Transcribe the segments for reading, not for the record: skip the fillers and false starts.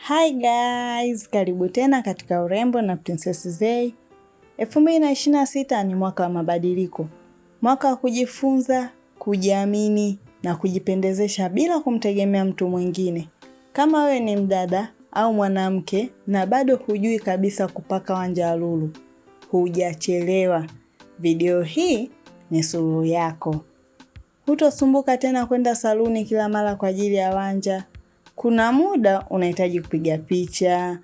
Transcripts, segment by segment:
Hi guys, karibu tena katika Urembo na Princess Zey. 2026 ni mwaka wa mabadiliko. Mwaka wa kujifunza, kujiamini na kujipendezesha bila kumtegemea mtu mwingine. Kama wewe ni mdada au mwanamke na bado hujui kabisa kupaka wanja wa lulu, hujachelewa. Video hii ni suluhu yako. Hutosumbuka tena kwenda saluni kila mara kwa ajili ya wanja. Kuna muda unahitaji kupiga picha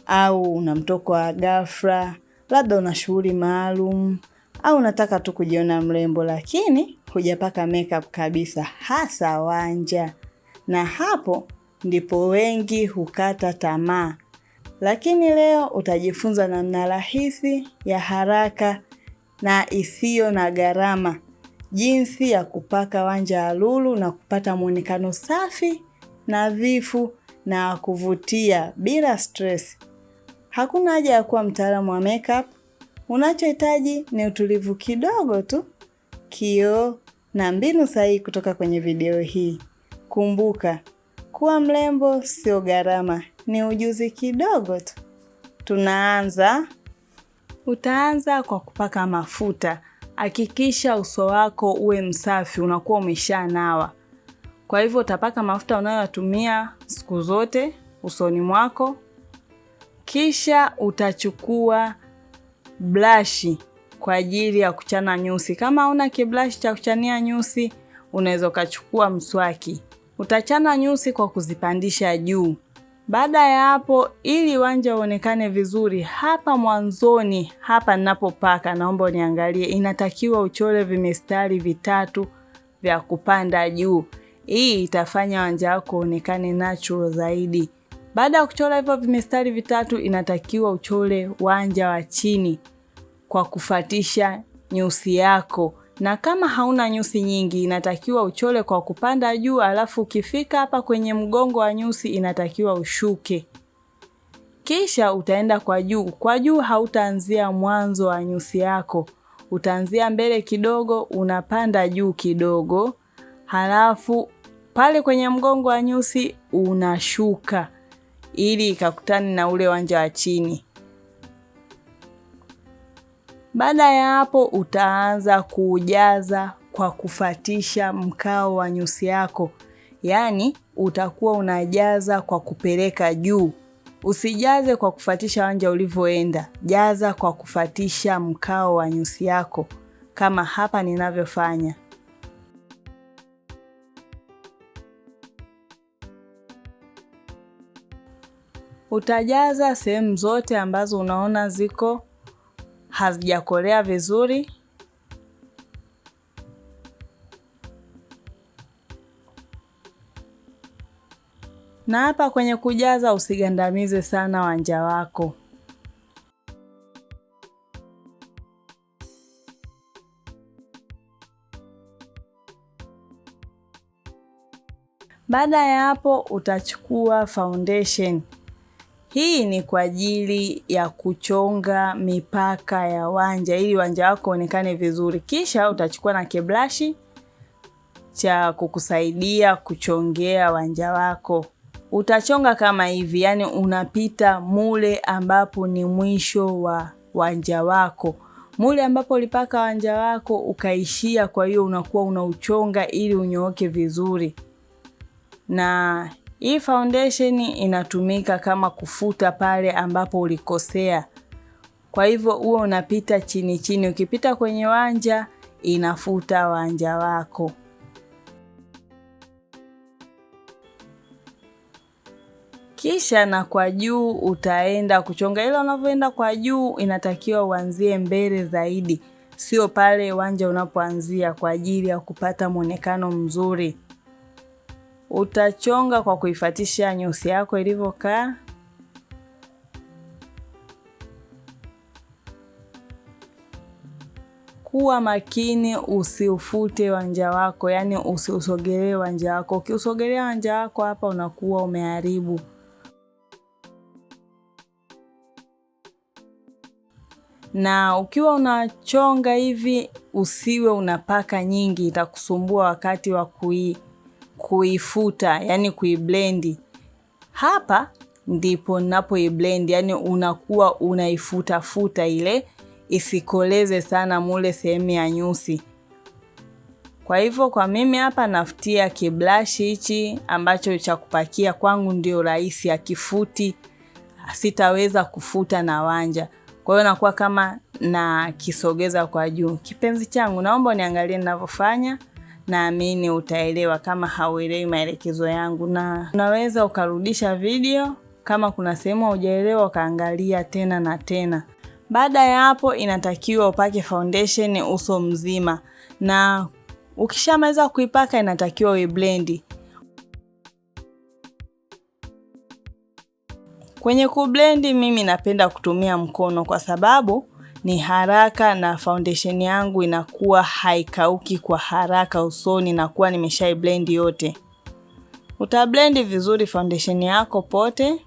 au una mtoko wa ghafla, labda una shughuli maalum au unataka tu kujiona mrembo lakini hujapaka makeup kabisa, hasa wanja. Na hapo ndipo wengi hukata tamaa. Lakini leo utajifunza namna rahisi, ya haraka na isiyo na gharama, jinsi ya kupaka wanja wa lulu na kupata muonekano safi, nadhifu na kuvutia bila stress. Hakuna haja ya kuwa mtaalamu wa makeup. Unachohitaji ni utulivu kidogo tu, kioo na mbinu sahihi kutoka kwenye video hii. Kumbuka, kuwa mrembo sio gharama, ni ujuzi kidogo tu. Tunaanza. Utaanza kwa kupaka mafuta. Hakikisha uso wako uwe msafi, unakuwa umeshanawa. Kwa hivyo utapaka mafuta unayotumia siku zote usoni mwako. Kisha utachukua blush kwa ajili ya kuchana nyusi. Kama huna kiblush cha kuchania nyusi, unaweza ukachukua mswaki. Utachana nyusi kwa kuzipandisha juu. Baada ya hapo, ili wanja uonekane vizuri, hapa mwanzoni, hapa ninapopaka, naomba uniangalie, inatakiwa uchore vimistari vitatu vya kupanda juu. Hii itafanya wanja wako uonekane natural zaidi. Baada ya kuchora hivyo vimistari vitatu, inatakiwa uchore wanja wa chini kwa kufuatisha nyusi yako. Na kama hauna nyusi nyingi, inatakiwa uchore kwa kupanda juu, alafu ukifika hapa kwenye mgongo wa nyusi inatakiwa ushuke. Kisha utaenda kwa juu. Kwa juu hautaanzia mwanzo wa nyusi yako. Utaanzia mbele kidogo, unapanda juu kidogo. Halafu pale kwenye mgongo wa nyusi unashuka ili ikakutane na ule wanja wa chini. Baada ya hapo utaanza kujaza kwa kufuatisha mkao wa nyusi yako. Yaani utakuwa unajaza kwa kupeleka juu. Usijaze kwa kufuatisha wanja ulivyoenda. Jaza kwa kufuatisha mkao wa nyusi yako kama hapa ninavyofanya. Utajaza sehemu zote ambazo unaona ziko hazijakolea vizuri. Na hapa kwenye kujaza usigandamize sana wanja wako. Baada ya hapo utachukua foundation. Hii ni kwa ajili ya kuchonga mipaka ya wanja ili wanja wako uonekane vizuri. Kisha utachukua na kiblashi cha kukusaidia kuchongea wanja wako. Utachonga kama hivi, yani unapita mule ambapo ni mwisho wa wanja wako. Mule ambapo ulipaka wanja wako ukaishia, kwa hiyo unakuwa unauchonga ili unyooke vizuri. Na hii foundation inatumika kama kufuta pale ambapo ulikosea. Kwa hivyo uwe unapita chini chini. Ukipita kwenye wanja, inafuta wanja wako. Kisha na kwa juu utaenda kuchonga. Ila unavyoenda kwa juu inatakiwa uanzie mbele zaidi. Sio pale wanja unapoanzia, kwa ajili ya kupata muonekano mzuri. Utachonga kwa kuifuatisha nyusi yako ilivyokaa. Kuwa makini usiufute wanja wako, yani usiusogelee wanja wako. Ukiusogelea wanja wako hapa unakuwa umeharibu. Na ukiwa unachonga hivi usiwe unapaka nyingi, itakusumbua wakati wa kuifuta, yani kuiblendi. Hapa ndipo ninapoiblend, yani unakuwa unaifuta ile isikoleze sana mule sehemu ya nyusi. Kwa hivyo kwa mimi hapa nafutia kiblush hichi ambacho cha kupakia, kwangu ndio rahisi, akifuti sitaweza kufuta na wanja. Kwa hiyo nakuwa kama na kisogeza kwa juu. Kipenzi changu, naomba niangalie ninavyofanya, naamini utaelewa kama hauelewi maelekezo yangu, na unaweza ukarudisha video kama kuna sehemu hujaelewa ukaangalia tena na tena. Baada ya hapo inatakiwa upake foundation uso mzima, na ukishamaliza kuipaka inatakiwa uiblend. Kwenye kublend mimi napenda kutumia mkono kwa sababu ni haraka na foundation yangu inakuwa haikauki kwa haraka usoni, na kuwa nimeshaiblend yote. Utablend vizuri foundation yako pote.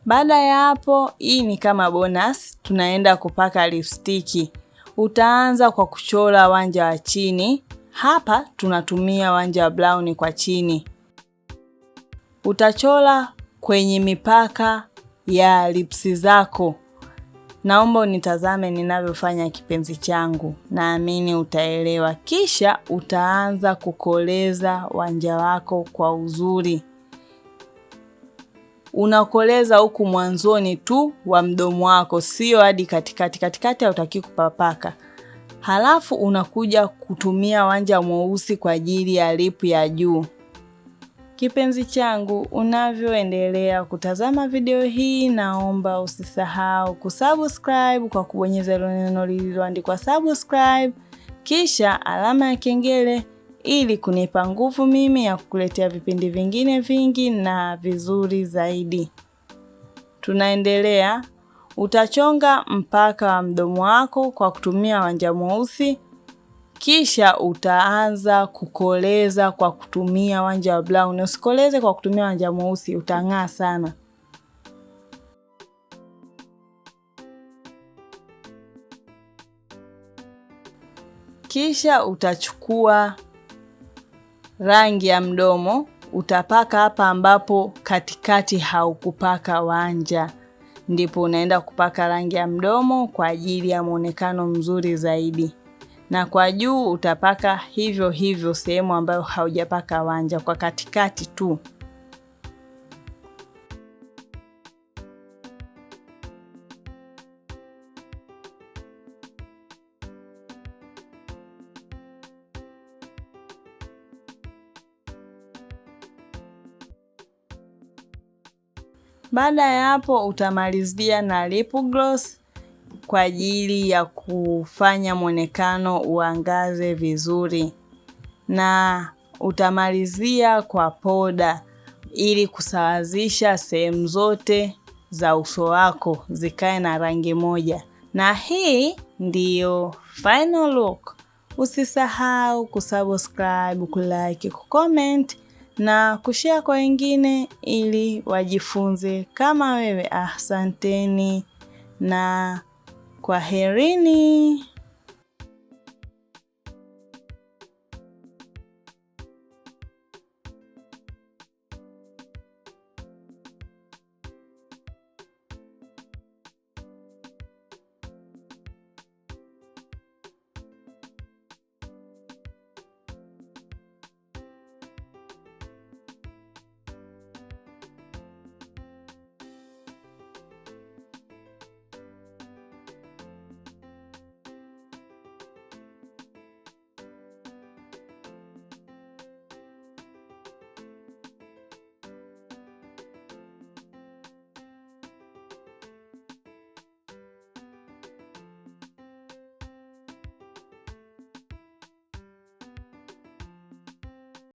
Baada ya hapo, hii ni kama bonus, tunaenda kupaka lipstick. Utaanza kwa kuchora wanja wa chini. Hapa tunatumia wanja wa brown kwa chini. Utachora kwenye mipaka ya lips zako. Naomba unitazame ninavyofanya kipenzi changu, naamini utaelewa. Kisha utaanza kukoleza wanja wako kwa uzuri. Unakoleza huku mwanzoni tu wa mdomo wako, sio hadi katikati. Katikati hautaki kupapaka. Halafu unakuja kutumia wanja mweusi kwa ajili ya lip ya juu. Kipenzi changu, unavyoendelea kutazama video hii, naomba usisahau kusubscribe kwa kubonyeza ile neno lililoandikwa subscribe, kisha alama ya kengele, ili kunipa nguvu mimi ya kukuletea vipindi vingine vingi na vizuri zaidi. Tunaendelea. Utachonga mpaka wa mdomo wako kwa kutumia wanja mweusi, kisha utaanza kukoleza kwa kutumia wanja wa brown. Usikoleze kwa kutumia wanja mweusi, utang'aa sana. Kisha utachukua rangi ya mdomo, utapaka hapa ambapo katikati haukupaka wanja. Ndipo unaenda kupaka rangi ya mdomo kwa ajili ya muonekano mzuri zaidi. Na kwa juu utapaka hivyo hivyo sehemu ambayo haujapaka wanja, kwa katikati tu. Baada ya hapo utamalizia na lip gloss kwa ajili ya kufanya muonekano uangaze vizuri. Na utamalizia kwa poda ili kusawazisha sehemu zote za uso wako zikae na rangi moja. Na hii ndiyo final look. Usisahau kusubscribe, kulike, kucomment na kushare kwa wengine ili wajifunze kama wewe. Asanteni na kwaherini.